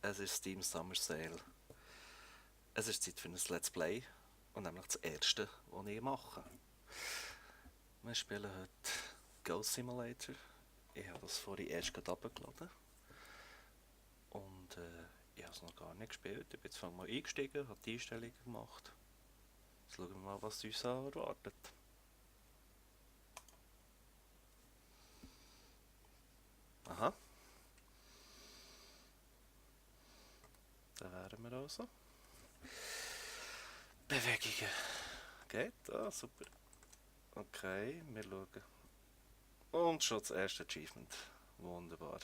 Es ist Steam Summer Sale. Es ist Zeit für ein Let's Play und nämlich das erste, das ich mache. Wir spielen heute Ghost Simulator. Ich habe das vorhin erst gerade runtergeladen und ich habe es noch gar nicht gespielt. Ich bin jetzt mal eingestiegen, habe die Einstellungen gemacht. Jetzt schauen wir mal, was uns erwartet. Aha. Da wären wir also. Bewegungen. Geht? Ah, super. Okay, wir schauen. Und schon das erste Achievement. Wunderbar.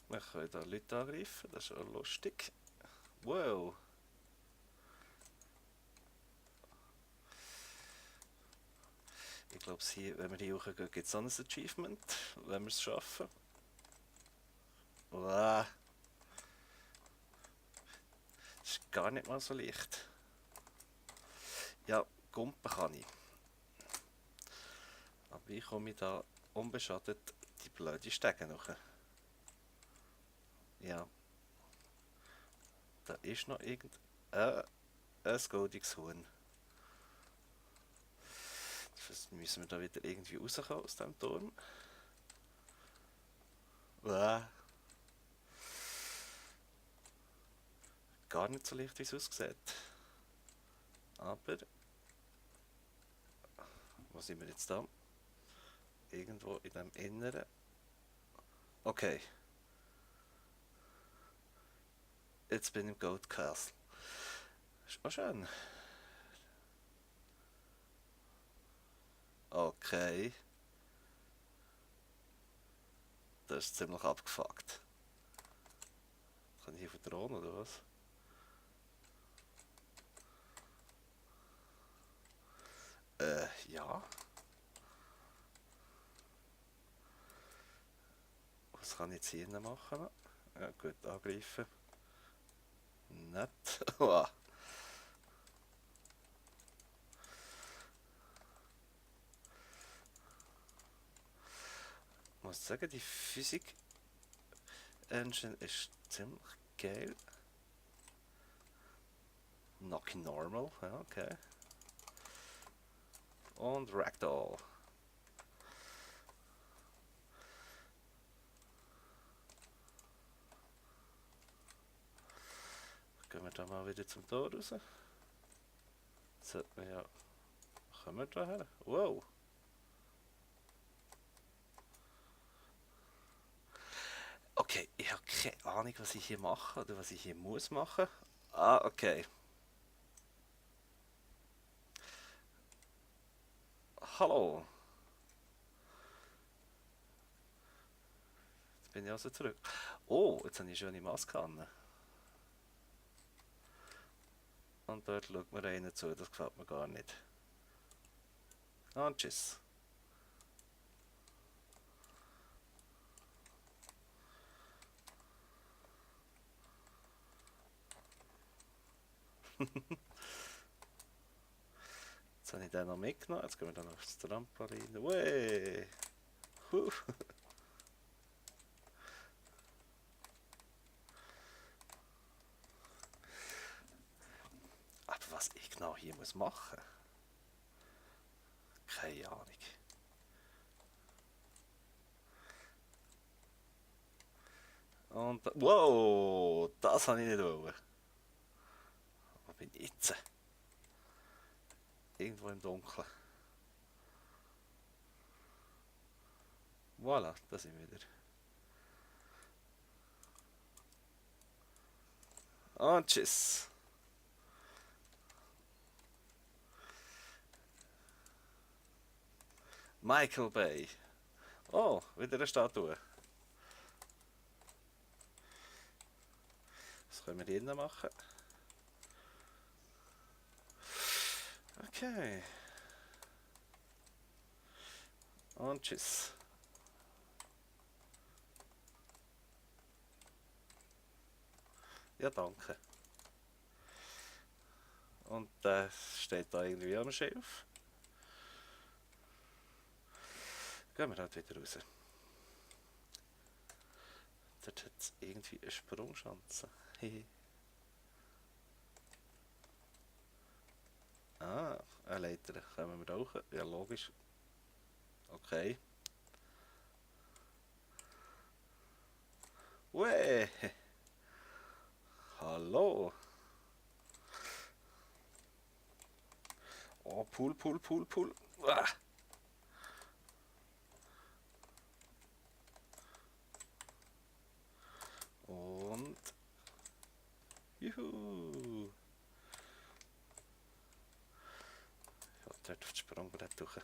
Wir können hier Leute angreifen, das ist auch lustig. Wow! Ich glaube, wenn wir hier hochgehen, gibt es auch ein Achievement, wenn wir es schaffen. Wow! Das ist gar nicht mal so leicht. Ja, Gumpen kann ich. Aber wie komme ich da unbeschadet die blöde Stege noch? Ja. Da ist noch ein goldiges Huhn. Das müssen wir da wieder irgendwie rauskommen aus dem Turm. Gar nicht so leicht, wie es aussieht. Aber... Wo sind wir jetzt da? Irgendwo in dem Inneren. Okay. Jetzt bin ich im Gold Castle. Ist auch schön. Okay. Das ist ziemlich abgefuckt. Kann ich hier verdrohen oder was? Ja. Was kann ich jetzt hier machen? Ja, gut, angreifen. Nett. Ich muss sagen, die Physik Engine ist ziemlich geil. Knocking Normal, ja, okay. Und Ragdoll. Gehen wir da mal wieder zum Tor raus. Sollten wir ja... Kommen wir da her? Wow! Okay, ich habe keine Ahnung, was ich hier mache oder was ich hier muss machen. Ah, okay. Hallo! Jetzt bin ich also zurück. Oh, jetzt habe ich eine schöne Maske an. Und dort schaut mir einer zu, das gefällt mir gar nicht. Und tschüss. Jetzt habe ich den noch mitgenommen, jetzt gehen wir dann aufs Trampolin. Wey! Aber was ich genau hier muss machen? Keine Ahnung. Und wow, das habe ich nicht wollen. Wo bin ich jetzt? Irgendwo im Dunkeln. Voilà, da sind wir wieder. Und tschüss. Michael Bay. Oh, wieder eine Statue. Was können wir hier drinnen machen? Okay. Und tschüss. Ja, danke. Und der steht da irgendwie am Schiff. Gehen wir halt wieder raus. Dort hat es irgendwie eine Sprungschanze. Ah, eine Leiter. Können wir rauchen? Ja, logisch. Okay. Weh! Hallo! Oh, Pool, Pool, Pool, Pool. Ah. Und... Juhu! Ja, dort auf das Sprungbrett durch.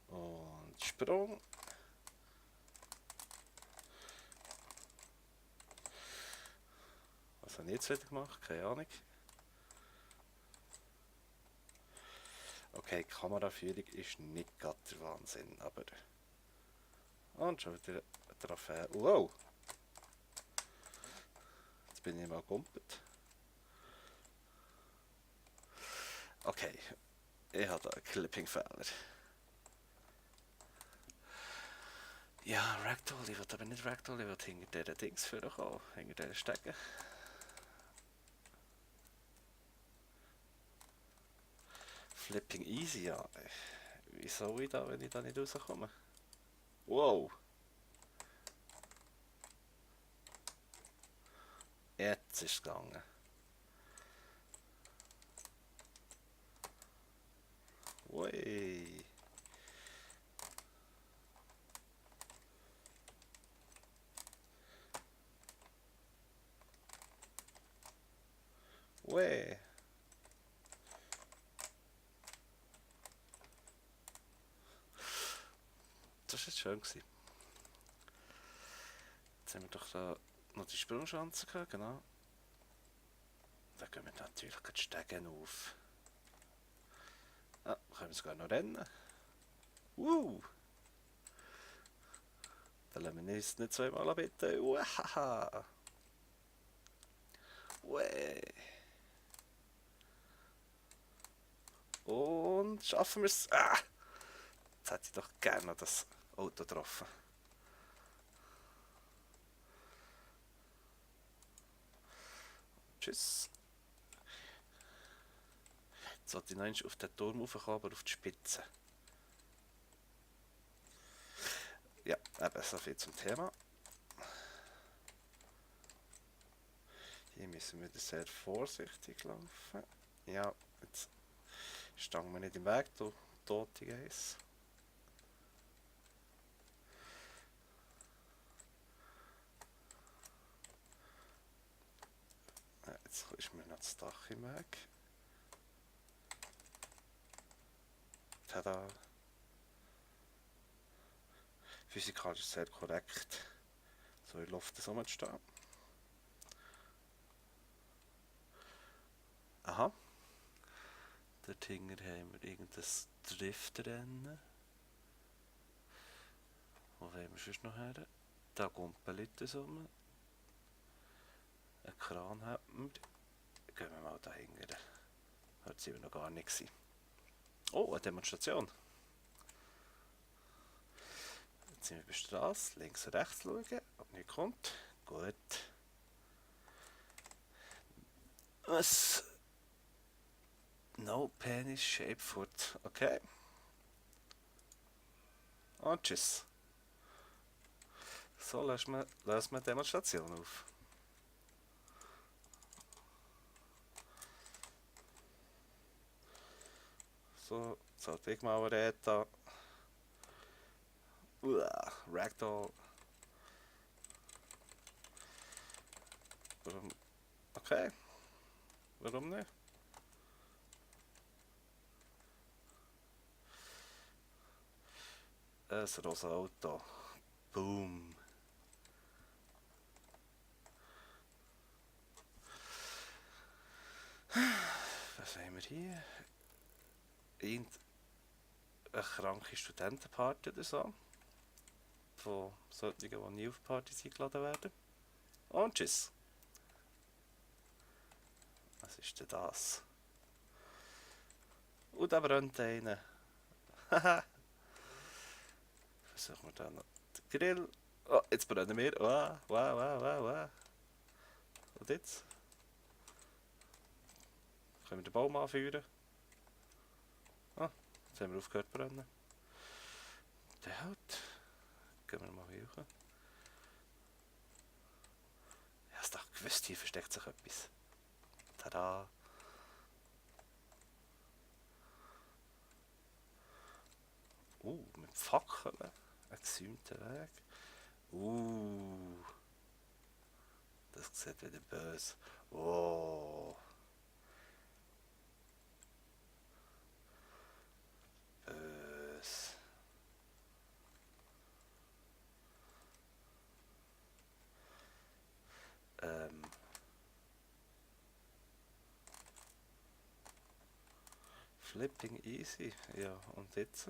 Und Sprung. Was habe ich jetzt wieder gemacht? Keine Ahnung. Okay, die Kameraführung ist nicht gerade der Wahnsinn, aber... Und schon wieder ein Trophäe. Wow! Jetzt bin ich mal gumpet. Okay, ich habe da einen Clipping-Fehler. Ja, Ragdoll, ich will aber nicht Ragdoll, ich will hinter diesen Dings vorkommen, hinter diesen Stegen. Flipping easy, ja. Wie soll ich da, wenn ich da nicht rauskomme? Wow! Jetzt ist es gegangen. Ui. Ui. Das war jetzt schön. Jetzt haben wir doch da noch die Sprungschanze gehabt, genau. Da gehen wir natürlich die Stegen auf. Ah, können wir sogar noch rennen. Dann lassen wir uns nicht zweimal bitte. Uahaha. Ue. Und schaffen wir es. Ah. Jetzt hätte ich doch gerne noch das Auto getroffen. Tschüss. Jetzt sollte ich noch auf den Turm raufkommen, aber auf die Spitze. Ja, eben so viel zum Thema. Hier müssen wir sehr vorsichtig laufen. Ja, jetzt stangen wir nicht im Weg, du tote Geiss. Jetzt ist mir noch das Dach im Weg. Tada! Physikalisch sehr korrekt, so in der Luft so rumzustehen. Aha. Dort hinten haben wir irgendein Driftrennen. Wo wollen wir sonst noch her? Da kommt Leute rum. Ein Kran hat wir. Gehen wir mal da hinten. Hört sie noch gar nicht. Oh, eine Demonstration. Jetzt sind wir bei der Straße. Links und rechts schauen, ob nichts kommt. Gut. Was? No penis shape foot. Okay. Und tschüss. So, lösen wir die Demonstration auf. So, sollte ich mal reden. Ragdoll. Warum? Okay. Warum nicht? Ein rosa Auto. Boom. Was haben wir hier? Eine kranke Studentenparty oder so. Von solchen, die nie auf Partys eingeladen werden. Und tschüss. Was ist denn das? Und da brennt einer. Haha. Versuchen wir dann noch den Grill. Oh, jetzt brennen wir. Wow, wow, wow, wow, wow. Und jetzt? Können wir den Baum anführen? Ah, jetzt haben wir aufgehört zu brennen. Der halt. Gehen wir mal hoch. Ich hab's doch gewusst, hier versteckt sich etwas. Tada! Mit Fackeln. Ein gesäumter Weg. Das sieht wieder böse. Oh, böse. Ähm. Flipping easy. Ja, und jetzt?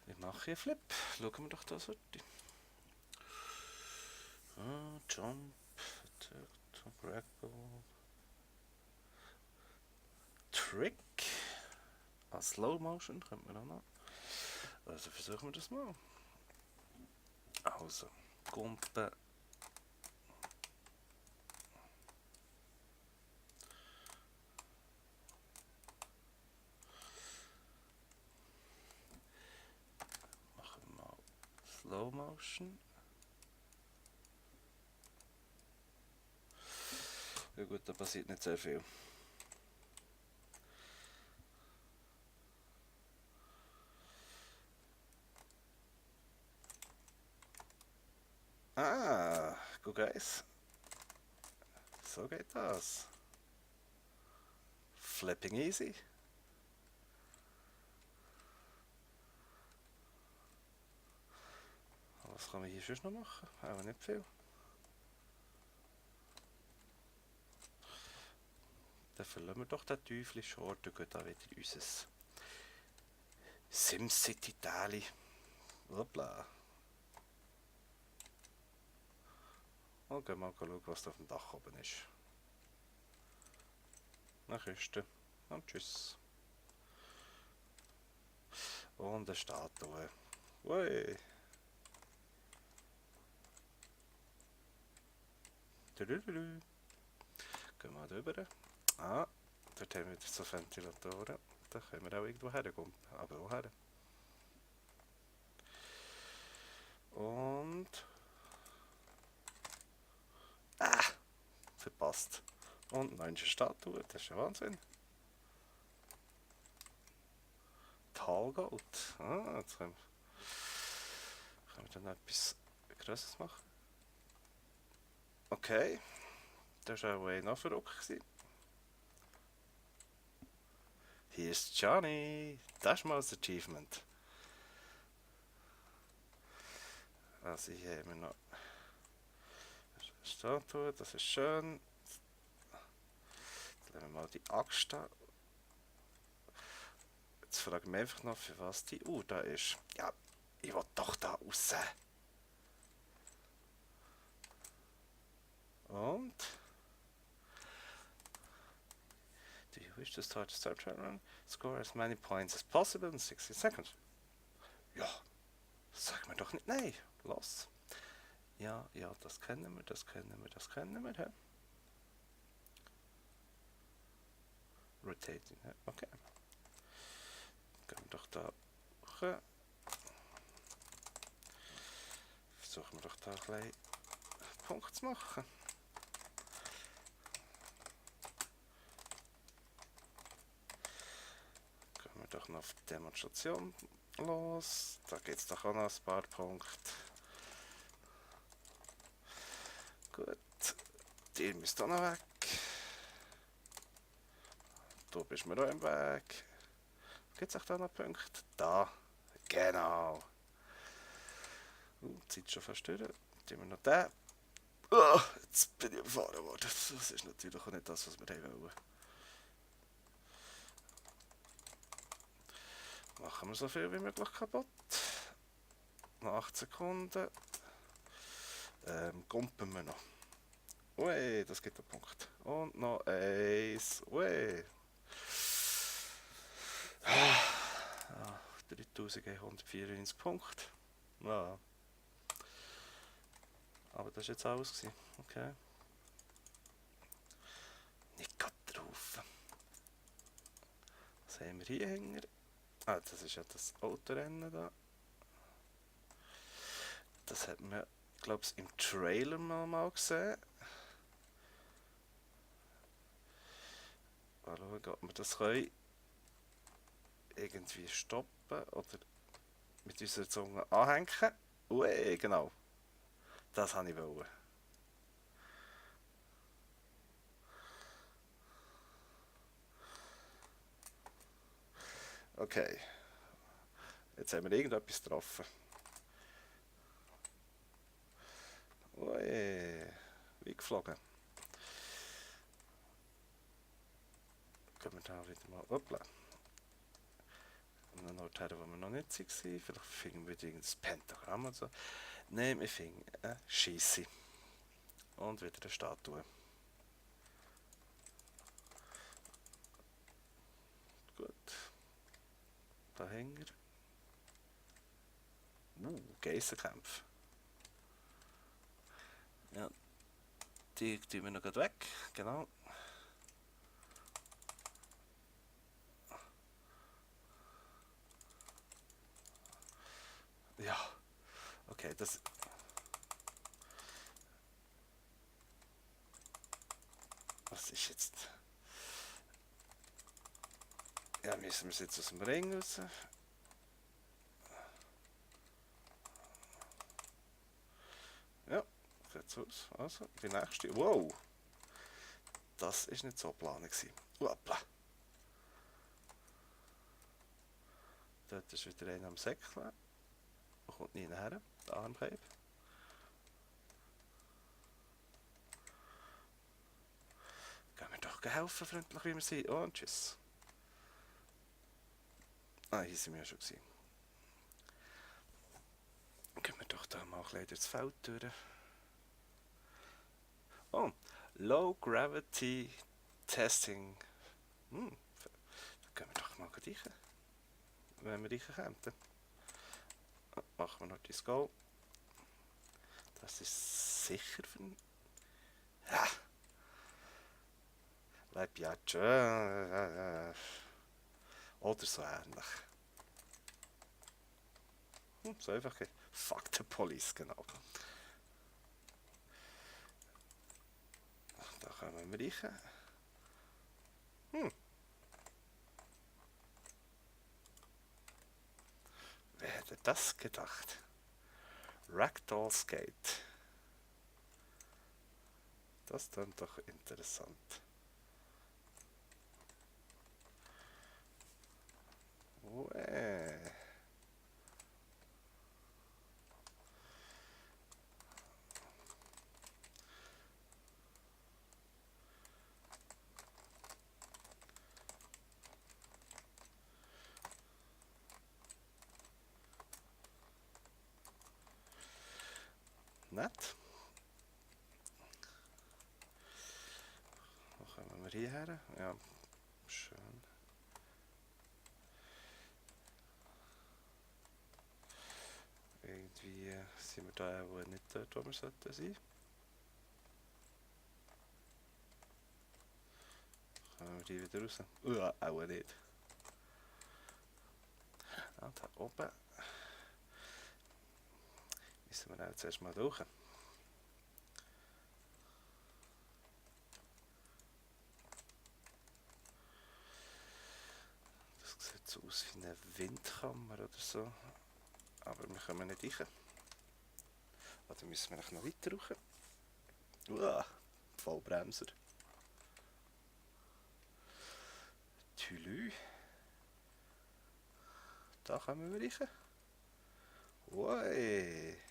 Wie mache ich einen Flip? Schauen wir doch das heute. Jump, Attack, Ragdoll. Trick. Slow Motion könnte man auch noch. Also versuchen wir das mal. Also, Gumpen. Machen wir mal Slow Motion. Ja gut, da passiert nicht sehr viel. Ah, guck Eis. So geht das. Flipping easy. Was kann man hier sonst noch machen? Auch nicht viel. Dann verlassen wir doch den Teufel-Short und gehen da wieder in unser SimCity-Tali. Hoppla. Und gehen mal schauen, was da auf dem Dach oben ist. Eine Küste. Und tschüss. Und eine Statue. Ui. Gehen wir drüber. Ah, dort haben wir so Ventilatoren. Da können wir auch irgendwo herkommen. Aber woher? Und... Ah! Verpasst. Und eine Statue, das ist ja Wahnsinn. Talgold. Ah, jetzt können wir dann etwas Grosses machen. Okay. Das war auch noch verrückt. Hier ist Johnny. Das ist mal das Achievement. Also hier haben wir noch eine Statue, das ist schön. Jetzt lassen wir mal die Axt da. Jetzt frage ich mich einfach noch, für was die Uhr da ist. Ja, ich will doch da raus. Und? Do you wish to start a start run? Score as many points as possible in 60 seconds. Ja, sag mir doch nicht nein. Los. Ja, ja, das kennen wir, das kennen wir, das kennen wir. Hä? Rotating, hä? Okay. Gehen wir doch da hoch. Versuchen wir doch da ein bisschen Punkt zu machen. Gehen wir doch noch auf die Demonstration los. Da geht es doch auch noch ein paar Punkte. Gut. Die müsst auch noch weg. Du bist mir auch im Weg. Gibt es auch da noch Punkte? Da. Genau. Die Zeit schon fast durch. Tun wir noch den. Oh, jetzt bin ich überfahren worden. Das ist natürlich auch nicht das, was wir haben wollen. Machen wir so viel wie möglich kaputt. Noch 8 Sekunden. Gumpen wir noch. Ui, das gibt einen Punkt. Und noch eins. Ui. Ah, 3194 Punkte. Ja. Aber das war jetzt alles gewesen. Okay. Nicht gerade drauf. Was haben wir hier hängen? Ah, das ist ja das Autorennen da. Das hat man, glaube ich, im Trailer mal gesehen. Mal schauen, ob wir das können irgendwie stoppen oder mit unserer Zunge anhängen. Ui, genau. Das wollte ich wollen. Okay. Jetzt haben wir irgendetwas getroffen. Ui, wie geflogen. Gehen wir da wieder mal hoppla. An einen Ort her, wo wir noch nicht waren. Vielleicht finden wir irgendein Pentagramm oder so. Nein, wir finden eine Scheisse. Und wieder eine Statue. Gut. Da hängen wir. Geissenkämpfe. Ja, die tun wir noch gleich weg. Genau. Ja. Okay, das... Was ist jetzt... Ja, müssen wir es jetzt aus dem Ring raus? Ja, sieht so aus. Also, die nächste. Wow! Das war nicht so geplant. Hoppla! Dort ist wieder einer am Säckeln. Da kommt nie her. Der Armkeib. Gehen wir doch helfen, freundlich wie wir sind. Oh, und tschüss. Ah, hier sind wir ja schon gewesen. Gehen wir doch da mal ein bisschen durchs Feld durch. Oh, Low Gravity Testing. Da gehen wir doch mal rein. Wenn wir reinkommen. Machen wir noch das Go. Das ist sicher für... Ja! Le Piaggio. Oder so ähnlich. So einfach geht. Fuck the Police, genau. Da kommen wir rein. Wer hätte das gedacht? Ragdoll Skate. Das klingt doch interessant. Uäh. Nett. Wo kommen wir hierher? Ja, schön. Irgendwie sind wir da auch nicht dort, wo wir sollten sein. Kommen wir die wieder raus? Auch nicht. Ah, da oben müssen wir auch zuerst mal durch. Das sieht so aus wie eine Windkammer oder so. Aber wir kommen nicht rein. Oder müssen wir noch weiter raus? Vollbremser. Tülü. Da kommen wir rein. Ui.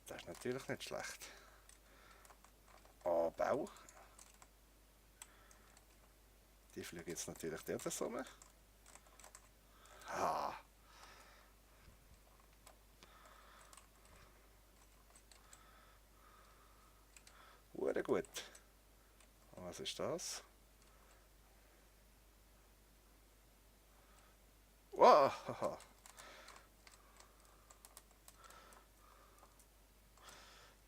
Das ist natürlich nicht schlecht. Bau. Die fliegen jetzt natürlich dort so. Ha. gut. Und was ist das? Wow! Haha.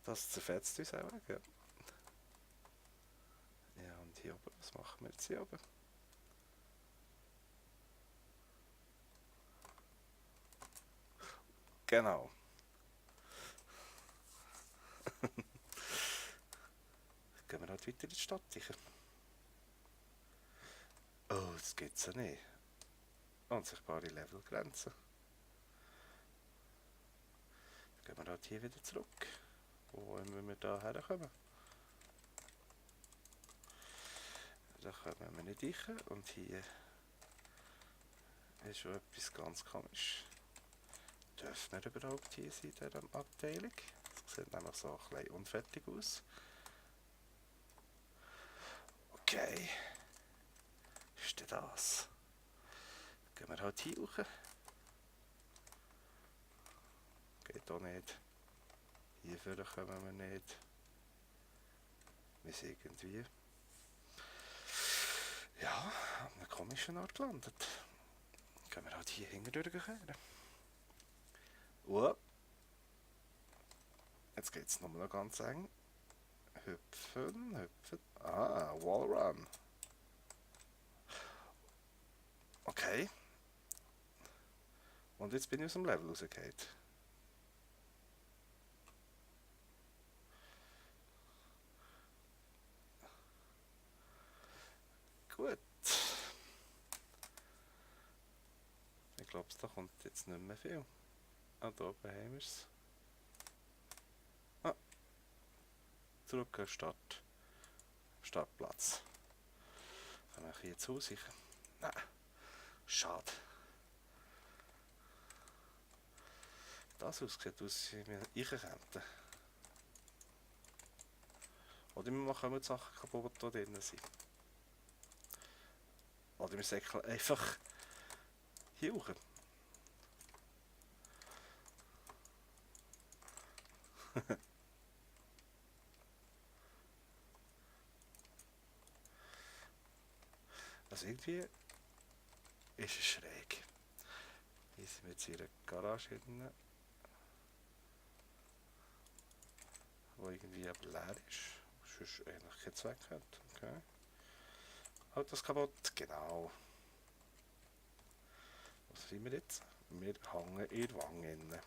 Das zerfetzt uns auch. Ja. Ja, und hier oben, was machen wir jetzt hier oben? Genau. Gehen wir halt weiter in die Stadt, sicher. Oh, das geht's ja nicht. Unsichtbare Levelgrenzen. Gehen wir halt hier wieder zurück. Wo wollen wir da herkommen? Da kommen wir nicht rein. Und hier ist schon etwas ganz komisch. Dürfen wir überhaupt hier sein in dieser Abteilung? Das sieht nämlich so ein bisschen unfertig aus. Okay. Ist denn das? Gehen wir halt hier hoch. Geht auch nicht. Hier vorne kommen wir nicht. Wir sind irgendwie... ja, an einem komischen Ort gelandet. Gehen wir halt hier hinten durchkehren. Jetzt geht es nochmal ganz eng. Hüpfen, hüpfen. Ah, Wallrun. Okay. Und jetzt bin ich aus dem Level rausgefallen. Gut. Ich glaube, da kommt jetzt nicht mehr viel. Ah, da oben haben wir es. Ah, zurück an Start. Startplatz. Kann ich hier zu sicher? Nein. Schade. Das aussieht aus, wie wir reichen könnten. Oder wir machen die Sachen kaputt, die drin sind. Oder wir säckeln einfach hier hoch. Also irgendwie ist es schräg. Hier sind wir jetzt in einer Garage drin, die irgendwie aber leer ist. Sonst eigentlich keinen Zweck hat. Okay. Halt das kaputt, genau. Was sind wir jetzt? Wir hängen in der Wange drin.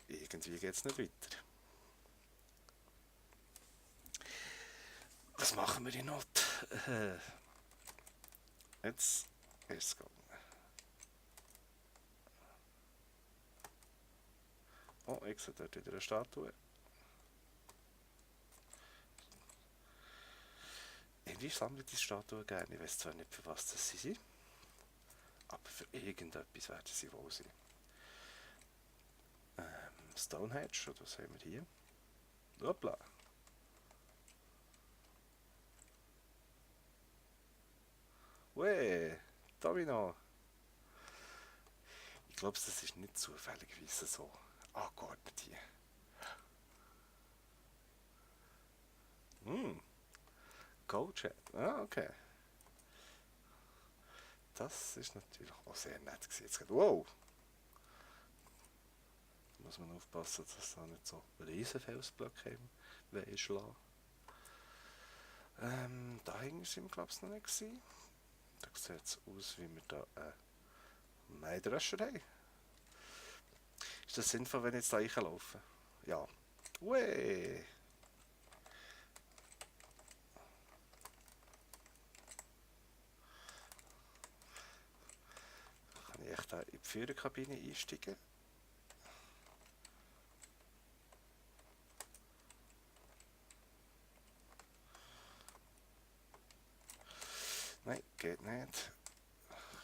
Irgendwie geht es nicht weiter. Was machen wir in Not? Jetzt ist es gegangen. Oh, ich sehe dort wieder eine Statue. Irgendwie sammle ich die Statuen gerne. Ich weiß zwar nicht, für was das sie sind, aber für irgendetwas werden sie wohl sein. Stonehenge, oder was haben wir hier? Hoppla. Weh, Domino. Ich glaube, das ist nicht zufälligerweise so angeordnet hier. Go-Chat. Ah, okay. Das ist natürlich auch sehr nett gewesen. Wow! Da muss man aufpassen, dass da nicht so riesen Felsblöcke einschlagen. Da hinten sind wir, glaube ich, noch nicht gewesen. Da sieht es aus, wie wir da einen Mähdrescher haben. Ist das sinnvoll, wenn ich jetzt da reinlaufe? Ja. Ui. Kann ich echt da in die Führerkabine einsteigen? Nein, geht nicht.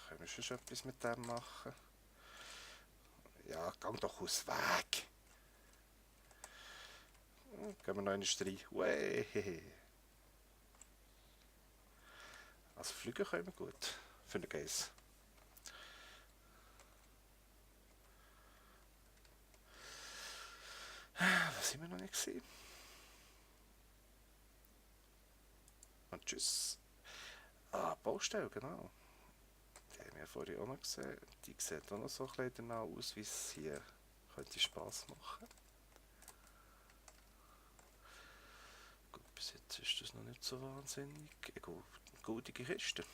Können wir schon etwas mit dem machen? Ja, gang doch aus Weg! Gehen wir noch in den Streit. Ui. Also fliegen können wir gut. Für den Case. Was sind wir noch nicht gesehen? Und tschüss. Ah, Baustelle, genau. Die haben wir vorhin auch noch gesehen. Die sieht auch noch so ein bisschen danach aus, wie es hier könnte Spass machen. Gut, bis jetzt ist das noch nicht so wahnsinnig. Eine goldige Kiste.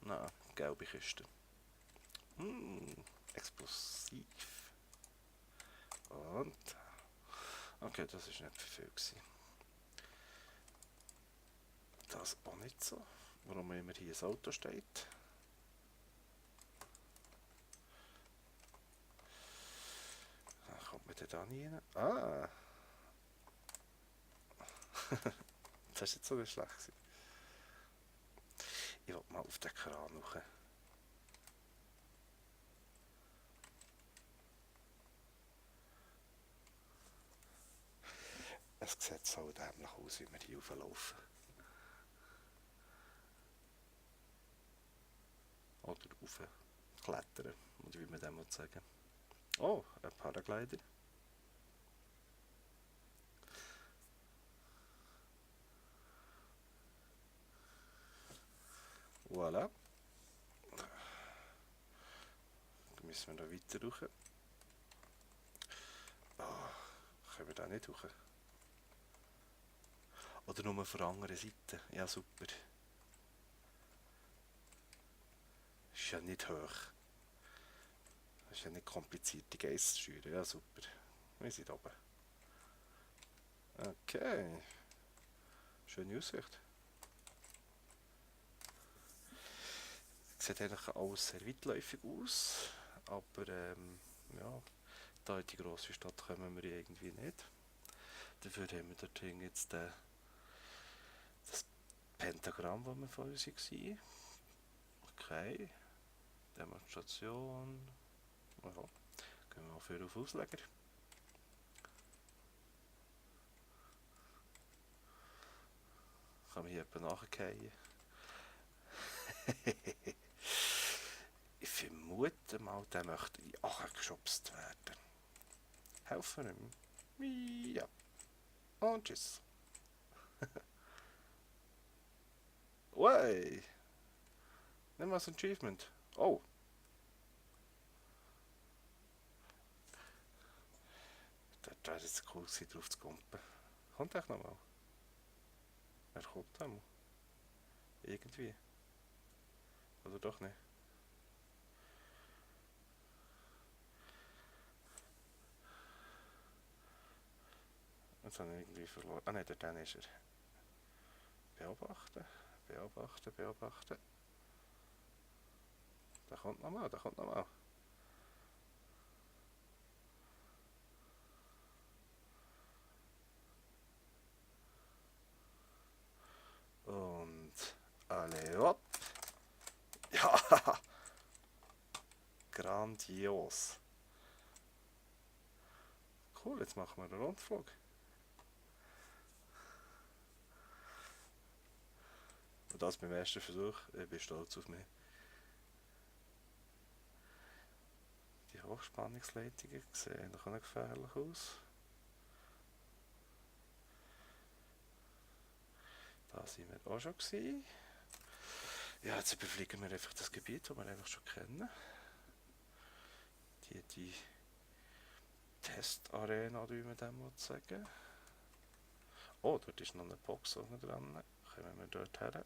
Nein, gelbe Kiste. Explosiv. Und... Okay, das ist nicht viel gewesen. Das auch nicht so. Warum immer hier ein Auto steht. Dann kommt man da nie rein. Ah! Das ist jetzt so nicht schlecht gewesen. Ich will mal auf den Kran hoch. Es sieht so dämlich aus, wie wir hier rauflaufen. Oder raufklettern, oder wie man das sagen will. Oh, ein Paraglider. Voilà. Dann müssen wir da weiter rauf. Oh, können wir da nicht rauf? Oder nur von der anderen Seite? Ja, super. Ist ja nicht hoch. Das ist ja nicht kompliziert, die Geiss zu steuern. Ja, super. Wir sind oben. Okay. Schöne Aussicht. Sieht eigentlich alles sehr weitläufig aus. Aber ja, da in die grosse Stadt kommen wir irgendwie nicht. Dafür haben wir dort jetzt das Pentagramm, das wir vorher waren. Okay. Demonstration. Ja. Gehen wir mal für auf Ausleger. Kann man hier jemand nachgehen? Ich vermute mal, der möchte in die Ache geschubst werden. Helfen ihm. Ja. Und tschüss. Wey! Nimm mal ein Achievement. Oh! Das wäre jetzt cool gewesen, drauf zu kumpen. Kommt echt nochmal? Er kommt einmal. Irgendwie. Oder doch nicht? Jetzt habe ich irgendwie verloren. Ah nein, dann ist er. Beobachten, beobachten, beobachten. Da kommt nochmal, da kommt nochmal. Und alle hopp. Ja, grandios. Cool, jetzt machen wir einen Rundflug. Und das beim ersten Versuch. Ich bin stolz auf mich. Die Hochspannungsleitungen sehen auch nicht gefährlich aus. Da sind wir auch schon gewesen. Ja, jetzt überfliegen wir einfach das Gebiet, das wir eigentlich schon kennen. Die Testarena, wie man dem sagen. Oh, dort ist noch eine Box dran. Kommen wir dort her.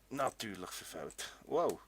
Natürlich verfehlt. Wow.